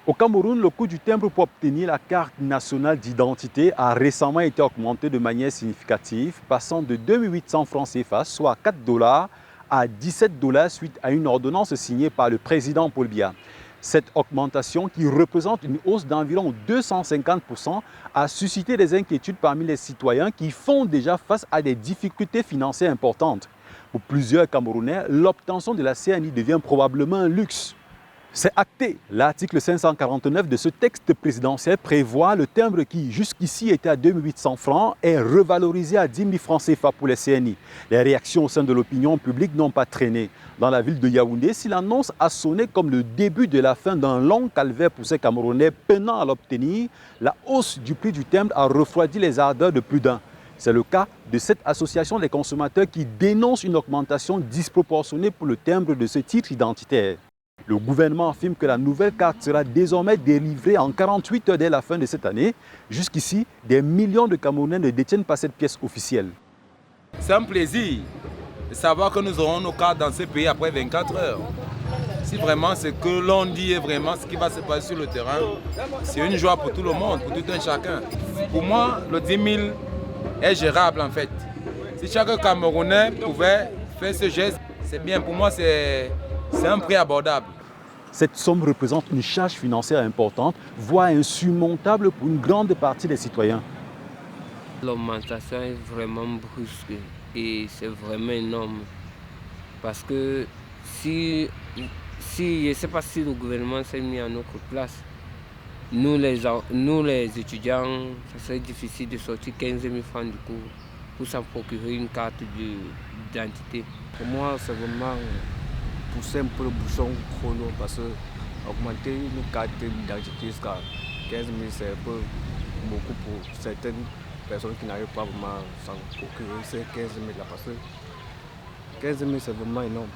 Au Cameroun, le coût du timbre pour obtenir la carte nationale d'identité a récemment été augmenté de manière significative, passant de 2800 francs CFA, soit 4 $, à 17 $ suite à une ordonnance signée par le président Paul Biya. Cette augmentation, qui représente une hausse d'environ 250%, a suscité des inquiétudes parmi les citoyens qui font déjà face à des difficultés financières importantes. Pour plusieurs Camerounais, l'obtention de la CNI devient probablement un luxe. C'est acté. L'article 549 de ce texte présidentiel prévoit le timbre qui, jusqu'ici, était à 2800 francs, est revalorisé à 10 000 francs CFA pour les CNI. Les réactions au sein de l'opinion publique n'ont pas traîné. Dans la ville de Yaoundé, si l'annonce a sonné comme le début de la fin d'un long calvaire pour ces Camerounais peinant à l'obtenir, la hausse du prix du timbre a refroidi les ardeurs de plus d'un. C'est le cas de cette association des consommateurs qui dénonce une augmentation disproportionnée pour le timbre de ce titre identitaire. Le gouvernement affirme que la nouvelle carte sera désormais délivrée en 48 heures dès la fin de cette année. Jusqu'ici, des millions de Camerounais ne détiennent pas cette pièce officielle. C'est un plaisir de savoir que nous aurons nos cartes dans ce pays après 24 heures. Si vraiment ce que l'on dit est vraiment ce qui va se passer sur le terrain, c'est une joie pour tout le monde, pour tout un chacun. Pour moi, le 10 000 est gérable en fait. Si chaque Camerounais pouvait faire ce geste, c'est bien. Pour moi, c'est un prix abordable. Cette somme représente une charge financière importante, voire insurmontable pour une grande partie des citoyens. L'augmentation est vraiment brusque et c'est vraiment énorme. Parce que si je ne sais pas si le gouvernement s'est mis à notre place, nous les étudiants, ça serait difficile de sortir 15 000 francs du cours pour s'en procurer une carte d'identité. Pour moi, c'est vraiment pousser un peu le bouchon chrono parce que augmenter une carte d'identité jusqu'à 15 000, c'est un peu beaucoup pour certaines personnes qui n'arrivent pas vraiment à s'en procurer ces 15 000 là parce que 15 000 c'est vraiment énorme.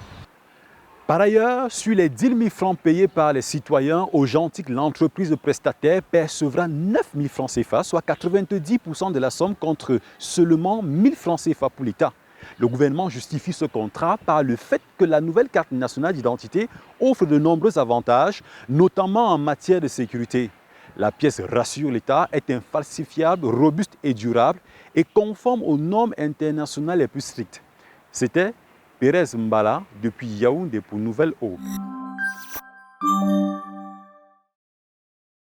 Par ailleurs, sur les 10 000 francs payés par les citoyens, au Gentic, l'entreprise prestataire percevra 9 000 francs CFA, soit 90% de la somme contre seulement 1 000 francs CFA pour l'État. Le gouvernement justifie ce contrat par le fait que la nouvelle carte nationale d'identité offre de nombreux avantages, notamment en matière de sécurité. La pièce rassure l'État, est infalsifiable, robuste et durable et conforme aux normes internationales les plus strictes. C'était Pérez Mbala depuis Yaoundé pour Nouvelle Aube.